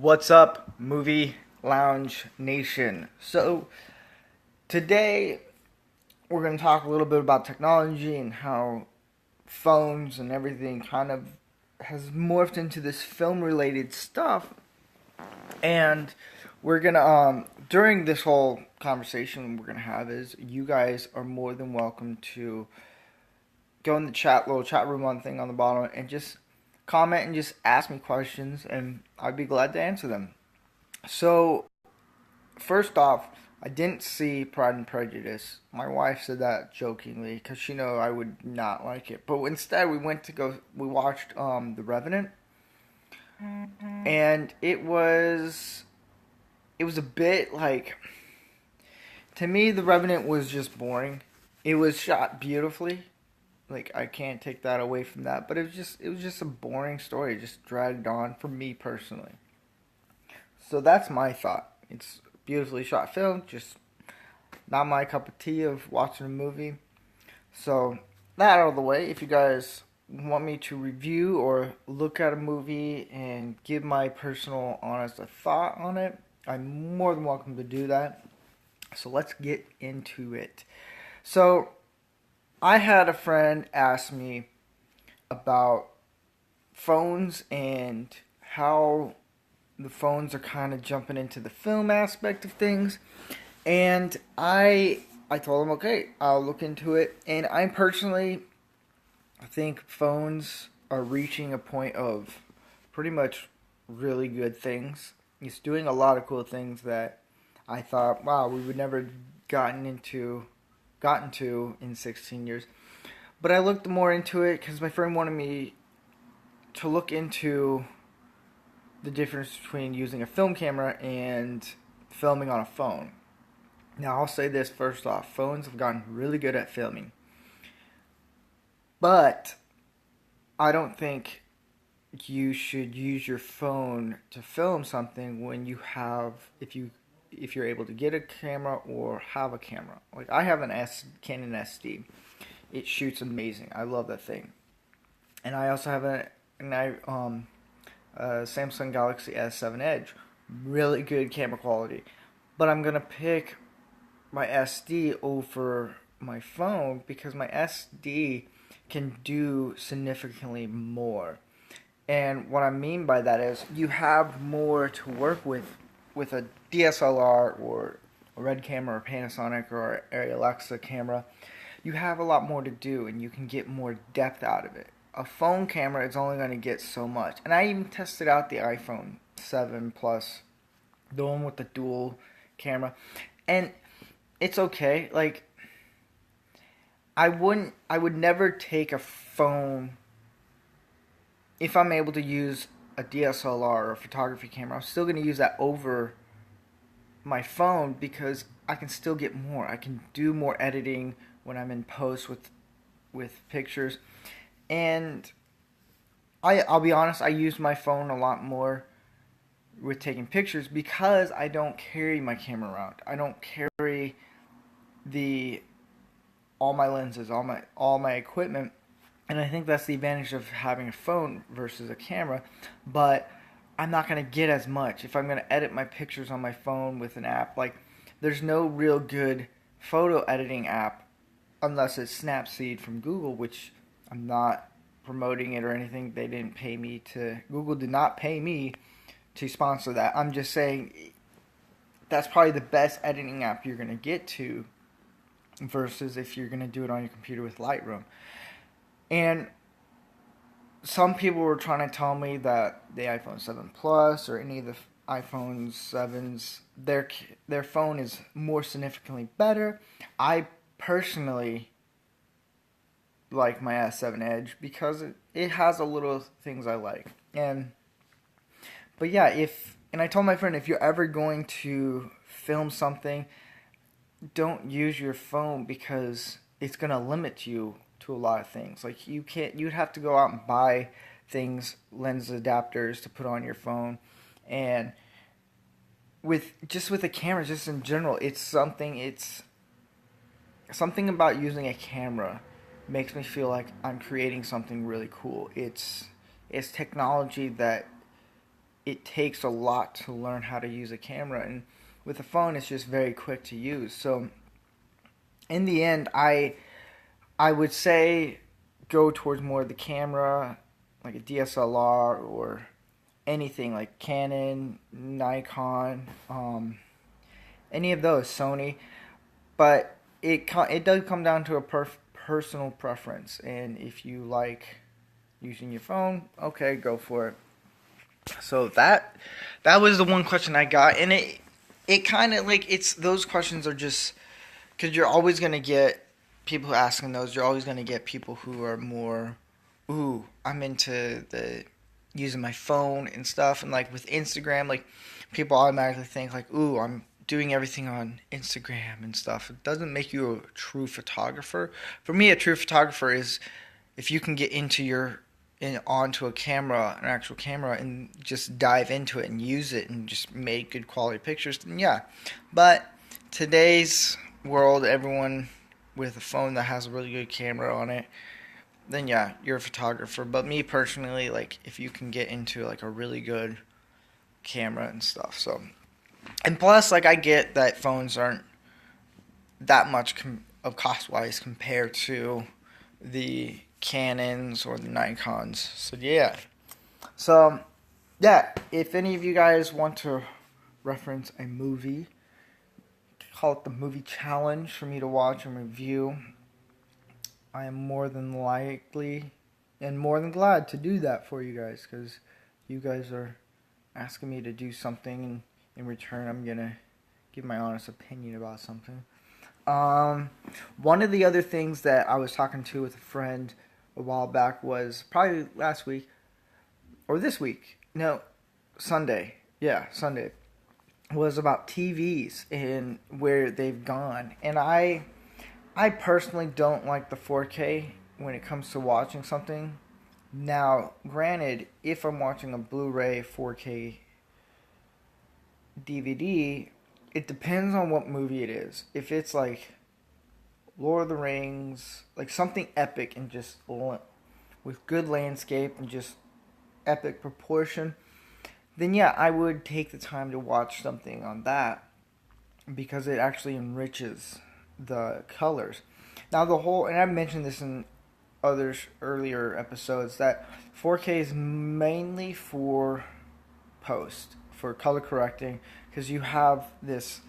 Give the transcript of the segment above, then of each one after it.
What's up, Movie Lounge Nation? So, today we're going to talk a little bit about technology and how phones and everything kind of has morphed into this film related stuff. And we're going to, during this whole conversation we're going to have, is you guys are more than welcome to go in the little chat room on thing on the bottom and just comment and just ask me questions, and I'd be glad to answer them. So, first off, I didn't see Pride and Prejudice. My wife said that jokingly because she knew I would not like it. But instead, we watched The Revenant, and it was a bit like, to me, The Revenant was just boring. It was shot beautifully. Like, I can't take that away from that, but it was just a boring story. It just dragged on for me personally. So that's my thought. It's a beautifully shot film, just not my cup of tea of watching a movie. So that out of the way, if you guys want me to review or look at a movie and give my personal honest thought on it, I'm more than welcome to do that. So let's get into it. So I had a friend ask me about phones and how the phones are kind of jumping into the film aspect of things, and I told him, okay, I'll look into it. And I personally think phones are reaching a point of pretty much really good things. It's doing a lot of cool things that I thought, wow, we would never gotten to in 16 years. But I looked more into it because my friend wanted me to look into the difference between using a film camera and filming on a phone. Now, I'll say this first off. Phones have gotten really good at filming. But I don't think you should use your phone to film something when if you're able to get a camera or have a camera. Like, I have Canon SD. It shoots amazing. I love that thing. And I also have a Samsung Galaxy S7 Edge. Really good camera quality. But I'm going to pick my SD over my phone because my SD can do significantly more. And what I mean by that is you have more to work with a DSLR or a Red camera or Panasonic or a Alexa camera. You have a lot more to do and you can get more depth out of it. A phone camera is only going to get so much. And I even tested out the iPhone 7 Plus, the one with the dual camera, and it's okay. Like, I would never take a phone if I'm able to use a DSLR or a photography camera. I'm still going to use that over my phone because I can still get more. I can do more editing when I'm in post with pictures. And I'll be honest, I use my phone a lot more with taking pictures because I don't carry my camera around. I don't carry the all my lenses, all my equipment. And I think that's the advantage of having a phone versus a camera. But I'm not going to get as much if I'm going to edit my pictures on my phone with an app. Like, there's no real good photo editing app unless it's Snapseed from Google, which I'm not promoting it or anything. Google did not pay me to sponsor that. I'm just saying that's probably the best editing app you're going to get to versus if you're going to do it on your computer with Lightroom. And some people were trying to tell me that the iPhone 7 Plus or any of the iPhone 7s, their phone is more significantly better. I personally like my S7 Edge because it has a little things I like. But yeah, and I told my friend, if you're ever going to film something, don't use your phone because it's going to limit you to a lot of things. Like, you'd have to go out and buy things, lens adapters to put on your phone. And with the camera, just in general, it's something about using a camera makes me feel like I'm creating something really cool. It's technology that it takes a lot to learn how to use a camera, and with a phone it's just very quick to use. So in the end, I would say go towards more of the camera, like a DSLR or anything like Canon, Nikon, any of those, Sony. But it does come down to a personal preference, and if you like using your phone, okay, go for it. So that was the one question I got, and it kind of like it's those questions are just because you're always gonna get people asking those. You're always gonna get people who are more, ooh, I'm into the using my phone and stuff, and like with Instagram, like people automatically think like, ooh, I'm doing everything on Instagram and stuff. It doesn't make you a true photographer. For me, a true photographer is if you can get into onto a camera, an actual camera, and just dive into it and use it and just make good quality pictures, then yeah. But today's world, everyone with a phone that has a really good camera on it, then yeah, you're a photographer. But me personally, like if you can get into like a really good camera and stuff, so and plus, like I get that phones aren't that much of cost wise compared to the Canons or the Nikons. So yeah. So yeah, if any of you guys want to reference a movie, call it the movie challenge for me to watch and review, I am more than likely and more than glad to do that for you guys, because you guys are asking me to do something, and in return I'm gonna give my honest opinion about something. One of the other things that I was talking to with a friend a while back was probably last week or this week. No, Sunday. Yeah, Sunday was about TVs and where they've gone. And I personally don't like the 4K when it comes to watching something. Now, granted, if I'm watching a Blu-ray 4K DVD, it depends on what movie it is. If it's like Lord of the Rings, like something epic and just with good landscape and just epic proportion, then yeah, I would take the time to watch something on that because it actually enriches the colors. Now and I mentioned this in others earlier episodes, that 4K is mainly for for color correcting, because you have this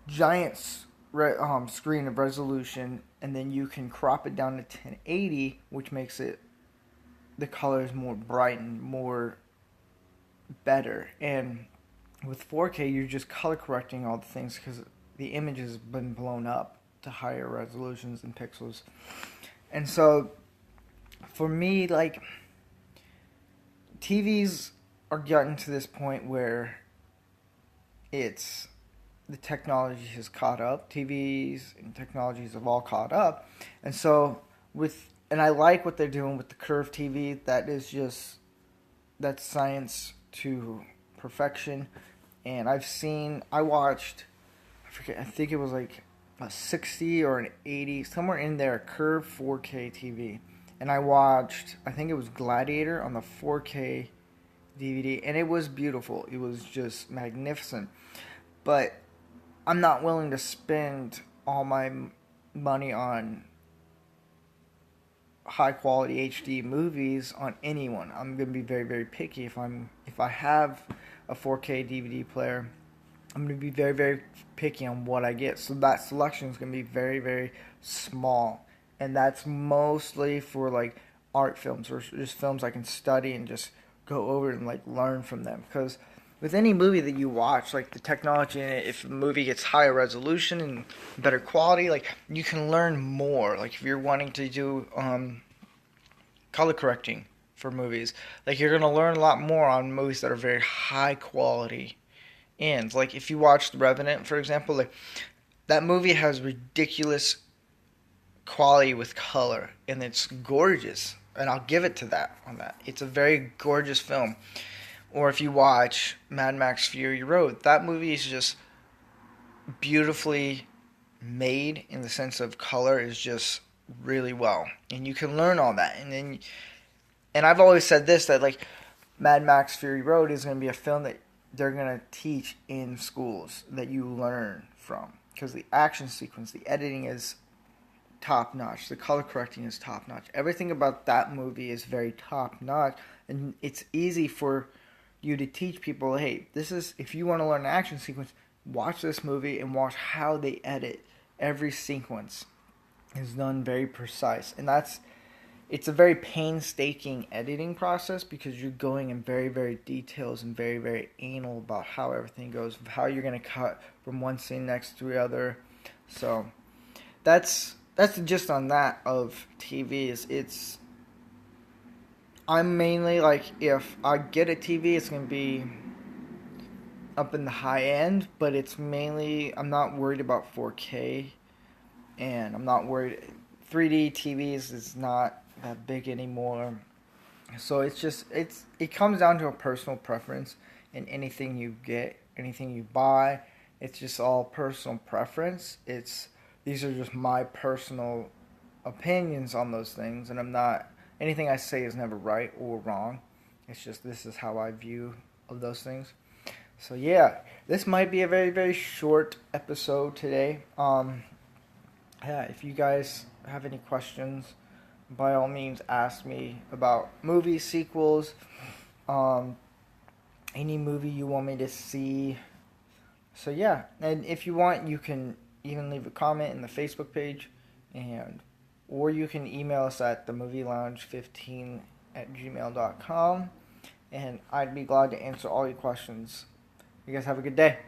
giant screen of resolution, and then you can crop it down to 1080, which makes the colors more bright and more better. And with 4K, you're just color correcting all the things because the image has been blown up to higher resolutions and pixels. And so, for me, like, TVs are getting to this point where the technology has caught up. TVs and technologies have all caught up. And so, and I like what they're doing with the curved TV. That's science to perfection. And I watched, I think it was like a 60 or an 80, somewhere in there, curved 4K TV. And I watched, I think it was Gladiator on the 4K DVD, and it was beautiful. It was just magnificent. But I'm not willing to spend all my money on high quality HD movies on anyone. I'm going to be very, very picky. If I have a 4K DVD player, I'm going to be very, very picky on what I get. So that selection is going to be very, very small. And that's mostly for like art films or just films I can study and just go over and like learn from them. Because with any movie that you watch, like the technology in it, if the movie gets higher resolution and better quality, like you can learn more. Like if you're wanting to do color correcting for movies, like you're gonna learn a lot more on movies that are very high quality. And like if you watch The Revenant, for example, like that movie has ridiculous quality with color, and it's gorgeous. And I'll give it to that on that. It's a very gorgeous film. Or if you watch Mad Max Fury Road, that movie is just beautifully made in the sense of color is just really well. And you can learn all that. And I've always said this, that like Mad Max Fury Road is going to be a film that they're going to teach in schools that you learn from, because the action sequence, the editing is top notch, the color correcting is top notch. Everything about that movie is very top notch, and it's easy for you to teach people, hey, this is, if you want to learn an action sequence, watch this movie and watch how they edit. Every sequence is done very precise, and it's a very painstaking editing process because you're going in very, very details and very, very anal about how everything goes, how you're going to cut from one scene next to the other. So that's the gist on that of TV. It's I'm mainly like, if I get a TV, it's going to be up in the high end, but it's mainly, I'm not worried about 4K, and I'm not worried. 3D TVs is not that big anymore. So it comes down to a personal preference in anything you get, anything you buy. It's just all personal preference. These are just my personal opinions on those things, and I'm not, anything I say is never right or wrong. It's just, this is how I view of those things. So yeah, this might be a very, very short episode today. Yeah, if you guys have any questions, by all means ask me about movie sequels, any movie you want me to see. So yeah, and if you want, you can even leave a comment in the Facebook page, or you can email us at themovielounge15@gmail.com, and I'd be glad to answer all your questions. You guys have a good day.